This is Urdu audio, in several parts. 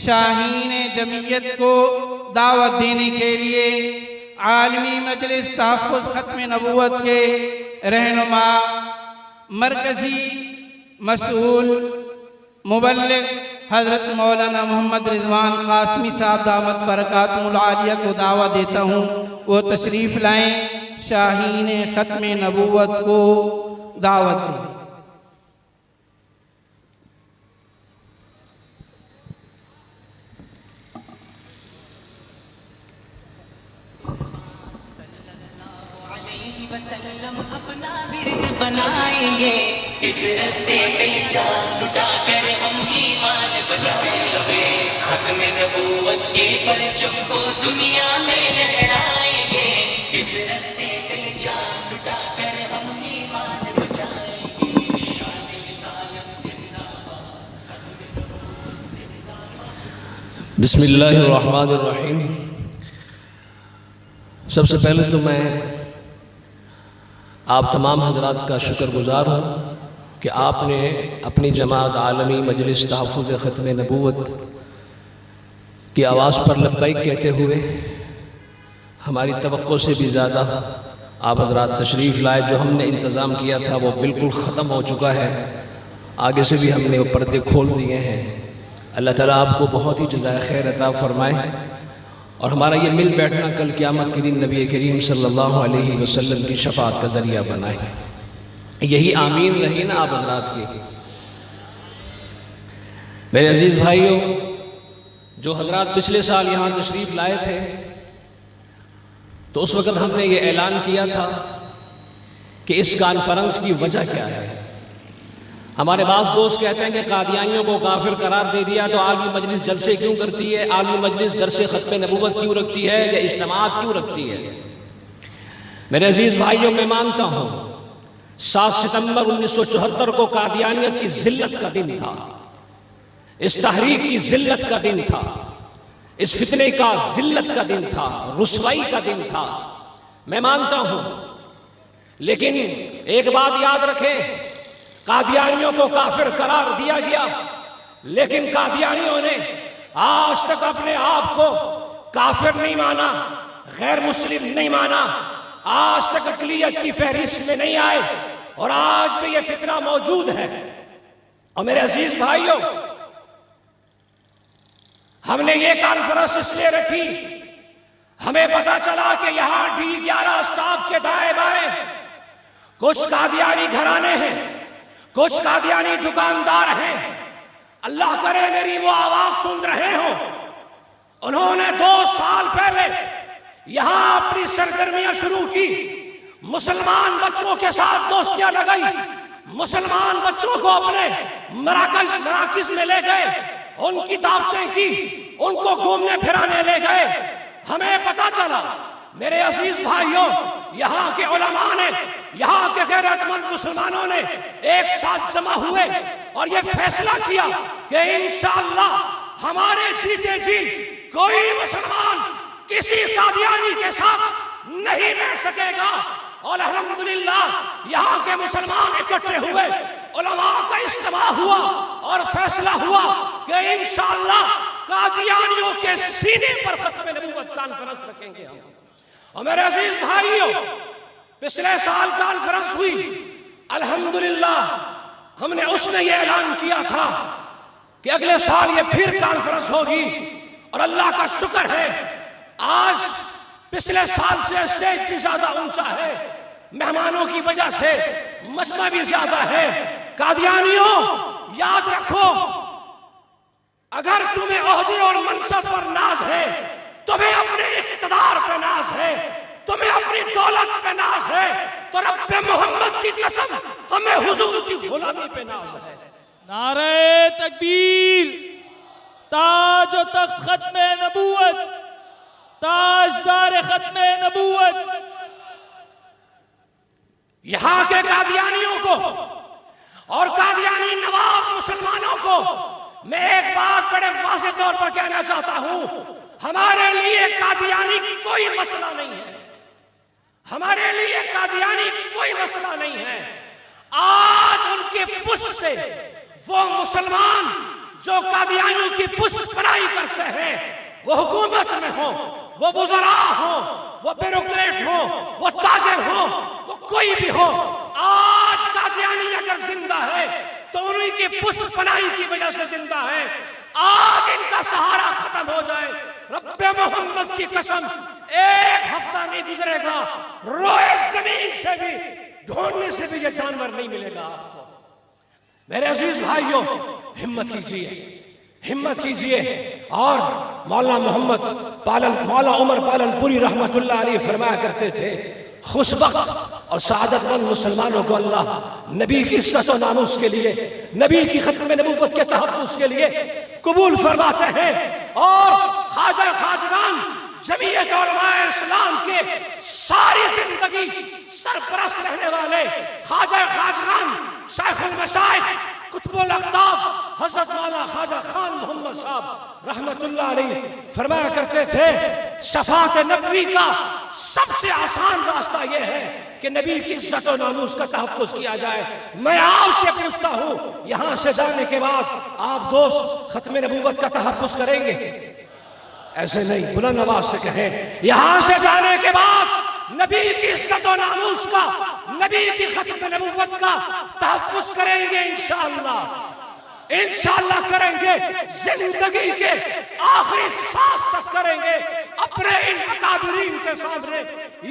شاہین جمعیت کو دعوت دینے کے لیے عالمی مجلس تحفظ ختم نبوت کے رہنما مرکزی مسئول مبلغ حضرت مولانا محمد رضوان قاسمی صاحب دامت برکاتہم العالیہ کو دعوت دیتا ہوں وہ تشریف لائیں، شاہین ختم نبوت کو دعوت دیں۔ وسلم اپنا ورد بنائیں گے، اس راستے پہ جان لٹا کر ہم ایمان بچائیں گے، ختم نبوت کے پرچم کو دنیا میں لہرائیں گے، اس راستے پہ جان لٹا کر ہم ایمان بچائیں گے، شان رسالت زندہ باد۔ بسم اللہ الرحمن الرحیم۔ سب سے پہلے تو میں آپ تمام حضرات کا شکر گزار ہوں کہ آپ نے اپنی جماعت عالمی مجلس تحفظ ختم نبوت کی آواز پر لبیک کہتے ہوئے ہماری توقع سے بھی زیادہ آپ حضرات تشریف لائے۔ جو ہم نے انتظام کیا تھا وہ بالکل ختم ہو چکا ہے، آگے سے بھی ہم نے وہ پردے کھول دیے ہیں۔ اللہ تعالیٰ آپ کو بہت ہی جزائے خیر عطا فرمائے، اور ہمارا یہ مل بیٹھنا کل قیامت کے دن نبی کریم صلی اللہ علیہ وسلم کی شفاعت کا ذریعہ بنائے۔ یہی آمین رہی نا آپ حضرات کی۔ میرے عزیز بھائیوں، جو حضرات پچھلے سال یہاں تشریف لائے تھے تو اس وقت ہم نے یہ اعلان کیا تھا کہ اس کانفرنس کی وجہ کیا ہے۔ ہمارے بعض دوست کہتے ہیں کہ قادیانیوں کو کافر قرار دے دیا تو عالمی مجلس جلسے کیوں کرتی ہے، عالمی مجلس درس ختم نبوت کیوں رکھتی ہے یا اجتماعات کیوں رکھتی ہے۔ میرے عزیز بھائیوں، میں مانتا ہوں 7 ستمبر 1974 کو قادیانیت کی ذلت کا دن تھا، اس تحریک کی ذلت کا دن تھا، اس فتنے کا ذلت کا دن تھا، رسوائی کا دن تھا، میں مانتا ہوں۔ لیکن ایک بات یاد رکھیں، قادیانیوں کو کافر قرار دیا گیا، لیکن قادیانیوں نے آج تک اپنے آپ کو کافر نہیں مانا، غیر مسلم نہیں مانا، آج تک اقلیت کی فہرست میں نہیں آئے، اور آج بھی یہ فتنہ موجود ہے۔ اور میرے عزیز بھائیوں، ہم نے یہ کانفرنس اس لیے رکھی، ہمیں پتا چلا کہ یہاں D11 اسٹاف کے دائیں بائیں کچھ قادیانی گھرانے ہیں، کچھ قادیانی دکاندار ہیں، اللہ کرے میری وہ آواز سن رہے ہوں۔ انہوں نے 2 سال پہلے یہاں اپنی سرگرمیاں شروع کی، مسلمان بچوں کے ساتھ دوستیاں لگائی، مسلمان بچوں کو اپنے مراکز میں لے گئے، ان کی دعوتیں کی، ان کو گھومنے پھرانے لے گئے۔ ہمیں پتا چلا میرے عزیز بھائیوں، یہاں کے علماء نے، یہاں کے غیرت مند مسلمانوں نے ایک ساتھ جمع ہوئے اور یہ فیصلہ کیا کہ انشاءاللہ ہمارے جیتے جی کوئی مسلمان کسی قادیانی کے ساتھ نہیں بیٹھ سکے گا۔ اور الحمدللہ یہاں کے مسلمان اکٹھے ہوئے، علماء کا اجتماع ہوا اور فیصلہ ہوا کہ انشاءاللہ قادیانیوں کے سینے پر ختم نبوت کانفرنس رکھیں گے ہم۔ اور میرے عزیز بھائیوں، پچھلے سال کانفرنس ہوئی، الحمدللہ ہم نے اس میں یہ اعلان کیا تھا کہ اگلے سال یہ پھر کانفرنس ہوگی، اور اللہ کا شکر ہے آج پچھلے سال سے اسٹیج بھی زیادہ اونچا ہے، مہمانوں کی وجہ سے مجمع بھی زیادہ ہے۔ قادیانیوں یاد رکھو، اگر تمہیں عہدے اور منصب پر ناز ہے، تمہیں اپنے اقتدار پہ ناز ہے، تمہیں اپنی دولت پہ ناز ہے، تو رب محمد کی قسم ہمیں حضور کی غلامی پہ ناز ہے۔ نعرہ تکبیر، تاج و تخت ختم نبوت، تاجدار ختم نبوت۔ یہاں کے قادیانیوں کو اور قادیانی نواز مسلمانوں کو میں ایک بات بڑے واضح طور پر کہنا چاہتا ہوں، ہمارے لیے قادیانی کوئی مسئلہ نہیں ہے، ہمارے لیے قادیانی کوئی مسئلہ نہیں ہے۔ آج ان کے پشت سے وہ مسلمان جو قادیانیوں کی پشت پناہی وہ حکومت میں ہوں، وہ وزراء ہوں، وہ بیوروکریٹ ہوں، وہ تاجر ہوں، وہ کوئی بھی ہو، آج قادیانی اگر زندہ ہے تو انہی کی پس پناہی کی وجہ سے زندہ ہے۔ آج ان کا سہارا ختم ہو جائے، رب محمد کی قسم ایک ہفتہ نہیں گزرے گا روئے زمین سے بھی ڈھونڈنے سے بھی یہ جانور نہیں ملے گا آپ کو۔ میرے عزیز بھائیوں، ہمت کیجئے، ہمت کیجئے۔ اور مولانا محمد مولا عمر پالن پوری رحمت اللہ علیہ فرمایا کرتے تھے، خوش بخت اور سعادت مند مسلمانوں کو اللہ نبی کی عزت و ناموس کے لیے، نبی کی ختم نبوت کے تحفظ کے لیے قبول فرماتے ہیں۔ اور خواجہ خواجگان جمعیت علماء اسلام کے ساری زندگی سرپرست رہنے والے خواجہ خواجگان شیخ المشائخ قطب الاقطاب حضرت مولانا خواجہ خان محمد صاحب رحمت اللہ علیہ فرمایا کرتے تھے، شفاعت نبوی کا سب سے آسان راستہ یہ ہے کہ نبی کی عزت و ناموس کا تحفظ کیا جائے۔ میں آپ سے پوچھتا ہوں، یہاں سے جانے کے بعد آپ دوست ختم نبوت کا تحفظ کریں گے؟ ایسے نہیں، بلند آواز سے کہیں، یہاں سے جانے کے بعد نبی کی عزت و ناموس کا، نبی کی ختم نبوت کا تحفظ کریں گے انشاءاللہ، انشاءاللہ کریں گے، زندگی کے آخری سانس تک کریں گے۔ اپنے ان اکابرین کے سامنے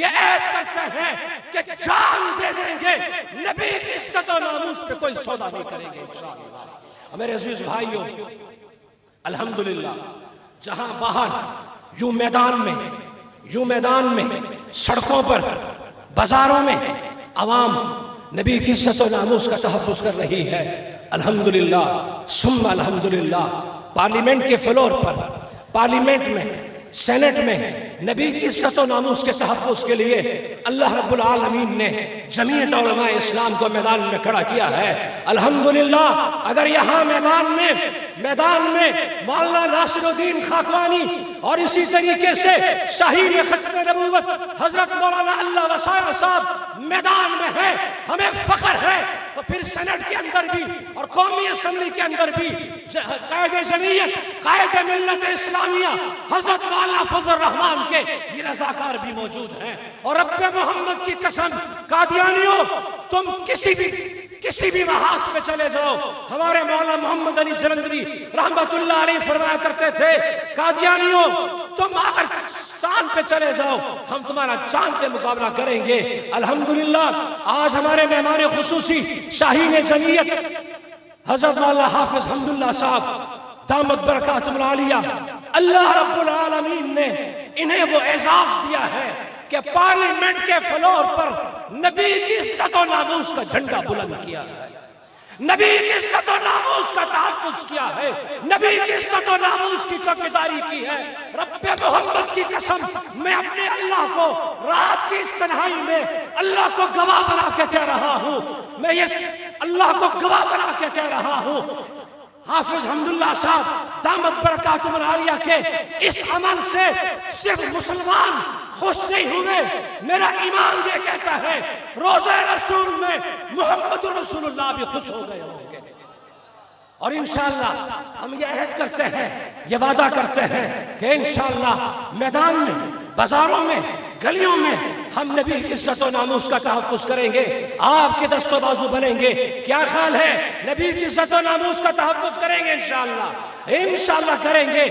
یہ عہد کرتے ہیں کہ جان دے دیں گے، نبی کی عزت و ناموس پہ کوئی سودا نہیں کریں گے انشاءاللہ۔ میرے عزیز بھائیوں، الحمدللہ جہاں باہر یوں میدان میں سڑکوں پر بازاروں میں عوام نبی کی عزت و ناموس کا تحفظ کر رہی ہے، الحمدللہ ثم الحمدللہ پارلیمنٹ کے فلور پر، پارلیمنٹ میں، سینٹ میں نبی کی عزت و ناموس کے تحفظ کے لیے اللہ رب العالمین نے جمعیت علماء اسلام کو میدان میں کھڑا کیا ہے، الحمدللہ۔ اگر یہاں میدان میں مولانا ناصر الدین خاقانی اور اسی طریقے سے شاہین ختم نبوت حضرت مولانا اللہ وسائع صاحب میدان میں ہے، ہمیں فخر ہے، تو پھر سینٹ کے اندر بھی اور قومی اسمبلی کے اندر بھی قائد جمعیت، قائد ملت اسلامیہ حضرت مولانا فضل الرحمان کے یہ رضاکار بھی موجود ہیں۔ اور رب محمد کی قسم، قادیانیوں تم کسی بھی محاذ پہ چلے جاؤ، ہمارے مولانا محمد علی جلندری رحمت اللہ علیہ فرمایا کرتے تھے، قادیانیوں تم اگر چاند پہ چلے جاؤ ہم تمہارا چاند پہ مقابلہ کریں گے۔ الحمدللہ آج ہمارے مہمان خصوصی شاہین جمعیت حضرت مولانا حافظ حمداللہ صاحب دامت برکاتہم العالیہ، اللہ رب العالمین نے انہیں وہ اعزاز دیا ہے کہ پارلیمنٹ کے فلور پر نبی کی عزت و ناموس کا جھنڈا بلند کیا ہے، نبی کی عزت و ناموس کا تحفظ کیا ہے، نبی کی عزت و ناموس کی چوکیداری کی ہے۔ رب محمد کی قسم میں اپنے اللہ کو رات کی اس تنہائی میں اللہ کو گواہ بنا کے کہہ رہا ہوں، میں یہ اللہ کو گواہ بنا کے کہہ رہا ہوں، حافظ حمداللہ صاحب دامت برکاتہم العالیہ کے اس عمل سے صرف مسلمان خوش نہیں ہوئے، میرا ایمان یہ کہتا ہے روزہ رسول میں محمد رسول اللہ بھی خوش ہو گئے ہوں گے۔ اور انشاءاللہ ہم یہ عہد کرتے ہیں، یہ وعدہ کرتے ہیں کہ انشاءاللہ میدان میں، بازاروں میں، گلیوں میں ہم نبی کی عزت و ناموس کا تحفظ کریں گے، آپ کے دست و بازو بنیں گے۔ کیا خیال ہے؟ نبی کی عزت و ناموس کا تحفظ کریں گے انشاءاللہ، انشاءاللہ کریں گے۔